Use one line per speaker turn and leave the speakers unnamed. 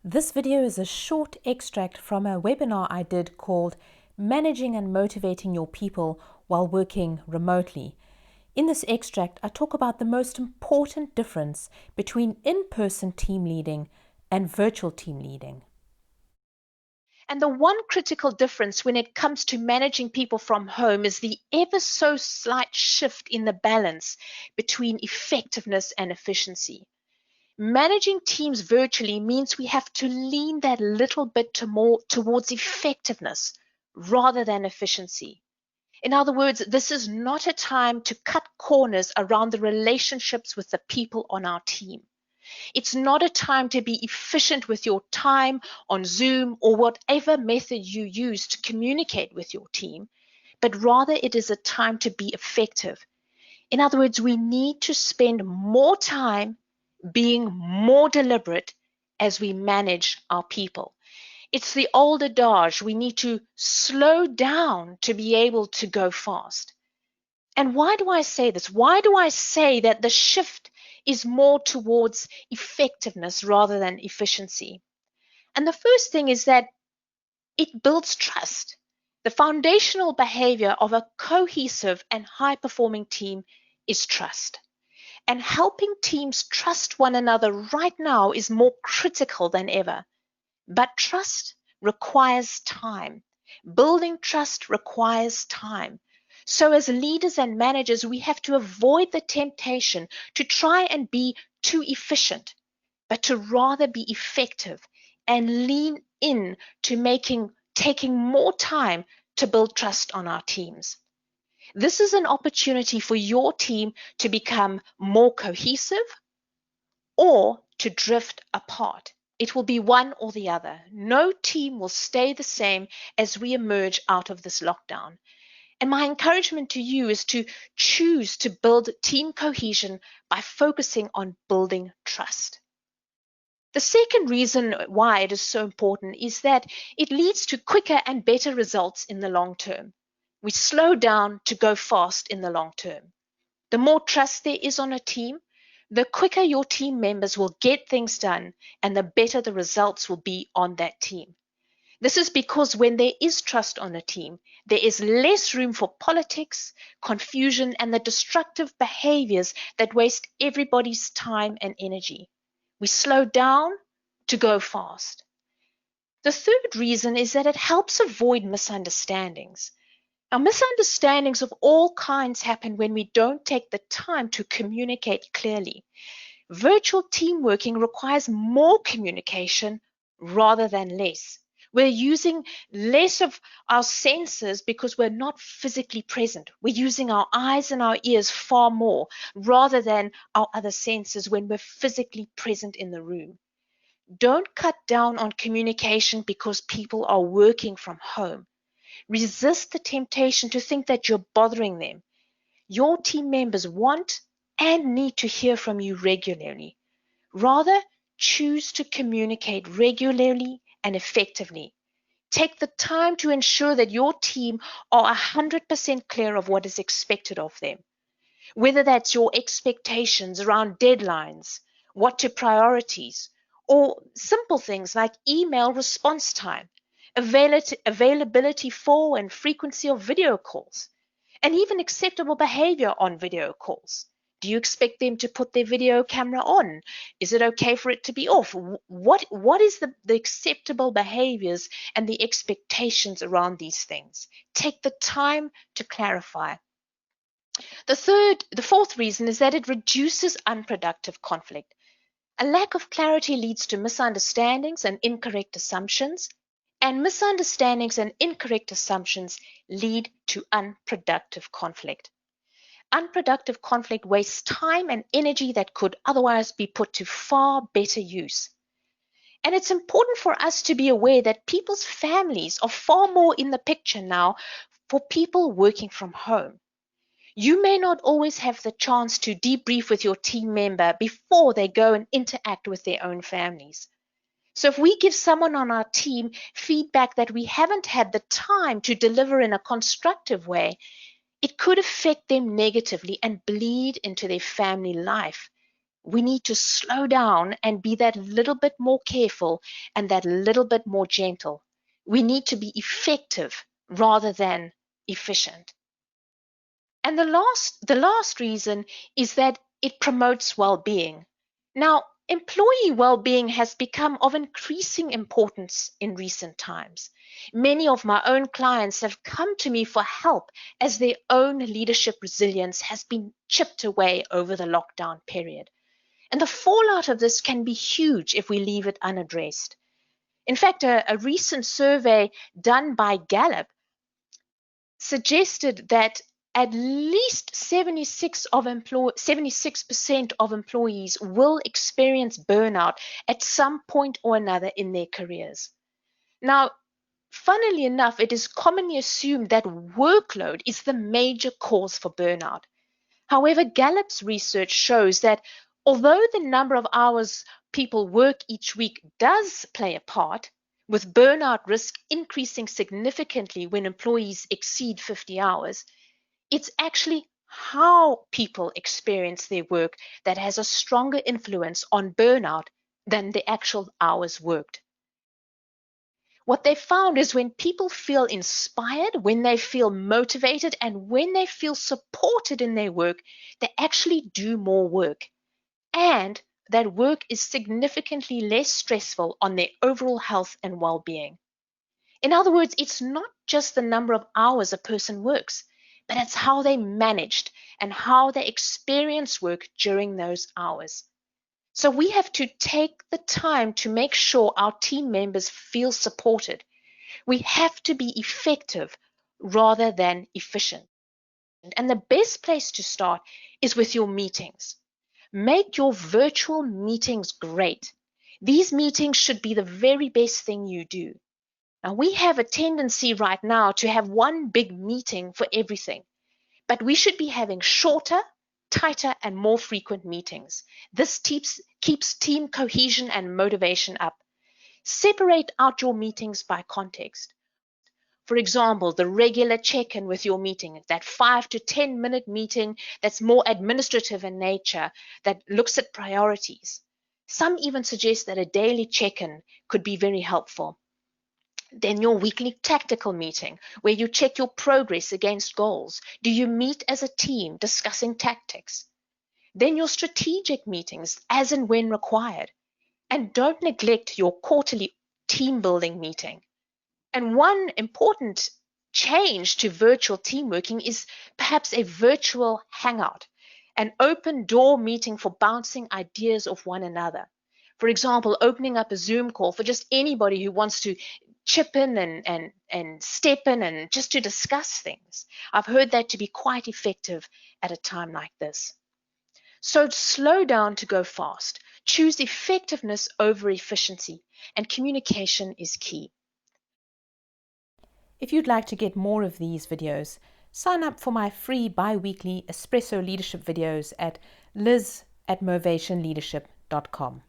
This video is a short extract from a webinar I did called Managing and Motivating Your People While Working Remotely. In this extract, I talk about the most important difference between in-person team leading and virtual team leading.
And the one critical difference when it comes to managing people from home is the ever so slight shift in the balance between effectiveness and efficiency. Managing teams virtually means we have to lean that little bit more towards effectiveness rather than efficiency. In other words, this is not a time to cut corners around the relationships with the people on our team. It's not a time to be efficient with your time on Zoom or whatever method you use to communicate with your team, but rather it is a time to be effective. In other words, we need to spend more time being more deliberate as we manage our people. It's the old adage, we need to slow down to be able to go fast. And why do I say this? Why do I say that the shift is more towards effectiveness rather than efficiency? And the first thing is that it builds trust. The foundational behavior of a cohesive and high-performing team is trust. And helping teams trust one another right now is more critical than ever. But trust requires time. Building trust requires time. So as leaders and managers, we have to avoid the temptation to try and be too efficient, but to rather be effective and lean in to taking more time to build trust on our teams. This is an opportunity for your team to become more cohesive or to drift apart. It will be one or the other. No team will stay the same as we emerge out of this lockdown. And my encouragement to you is to choose to build team cohesion by focusing on building trust. The second reason why it is so important is that it leads to quicker and better results in the long term. We slow down to go fast in the long term. The more trust there is on a team, the quicker your team members will get things done and the better the results will be on that team. This is because when there is trust on a team, there is less room for politics, confusion, and the destructive behaviors that waste everybody's time and energy. We slow down to go fast. The third reason is that it helps avoid misunderstandings. Now, misunderstandings of all kinds happen when we don't take the time to communicate clearly. Virtual team working requires more communication rather than less. We're using less of our senses because we're not physically present. We're using our eyes and our ears far more rather than our other senses when we're physically present in the room. Don't cut down on communication because people are working from home. Resist the temptation to think that you're bothering them. Your team members want and need to hear from you regularly. Rather, choose to communicate regularly and effectively. Take the time to ensure that your team are 100% clear of what is expected of them. Whether that's your expectations around deadlines, what to priorities, or simple things like email response time, availability for and frequency of video calls, and even acceptable behavior on video calls. Do you expect them to put their video camera on? Is it okay for it to be off? What is the acceptable behaviors and the expectations around these things? Take the time to clarify. The fourth reason is that it reduces unproductive conflict. A lack of clarity leads to misunderstandings and incorrect assumptions, and misunderstandings and incorrect assumptions lead to unproductive conflict. Unproductive conflict wastes time and energy that could otherwise be put to far better use. And it's important for us to be aware that people's families are far more in the picture now for people working from home. You may not always have the chance to debrief with your team member before they go and interact with their own families. So if we give someone on our team feedback that we haven't had the time to deliver in a constructive way, it could affect them negatively and bleed into their family life. We need to slow down and be that little bit more careful and that little bit more gentle. We need to be effective rather than efficient. And the last reason is that it promotes well-being. Now, employee well-being has become of increasing importance in recent times. Many of my own clients have come to me for help as their own leadership resilience has been chipped away over the lockdown period. And the fallout of this can be huge if we leave it unaddressed. In fact, a recent survey done by Gallup suggested that at least 76% of employees will experience burnout at some point or another in their careers. Now, funnily enough, it is commonly assumed that workload is the major cause for burnout. However, Gallup's research shows that although the number of hours people work each week does play a part, with burnout risk increasing significantly when employees exceed 50 hours, it's actually how people experience their work that has a stronger influence on burnout than the actual hours worked. What they found is when people feel inspired, when they feel motivated, and when they feel supported in their work, they actually do more work. And that work is significantly less stressful on their overall health and well-being. In other words, it's not just the number of hours a person works, but it's how they managed and how they experience work during those hours. So we have to take the time to make sure our team members feel supported. We have to be effective rather than efficient. And the best place to start is with your meetings. Make your virtual meetings great. These meetings should be the very best thing you do. Now, we have a tendency right now to have one big meeting for everything, but we should be having shorter, tighter, and more frequent meetings. This keeps team cohesion and motivation up. Separate out your meetings by context. For example, the regular check-in with your meeting, that 5 to 10-minute meeting that's more administrative in nature, that looks at priorities. Some even suggest that a daily check-in could be very helpful. Then your weekly tactical meeting, where you check your progress against goals. Do you meet as a team discussing tactics? Then your strategic meetings, as and when required. And don't neglect your quarterly team building meeting. And one important change to virtual team working is perhaps a virtual hangout, an open door meeting for bouncing ideas off one another. For example, opening up a Zoom call for just anybody who wants to chip in and step in and just to discuss things. I've heard that to be quite effective at a time like this. So slow down to go fast. Choose effectiveness over efficiency, and communication is key.
If you'd like to get more of these videos, sign up for my free bi-weekly espresso leadership videos at liz@movationleadership.com.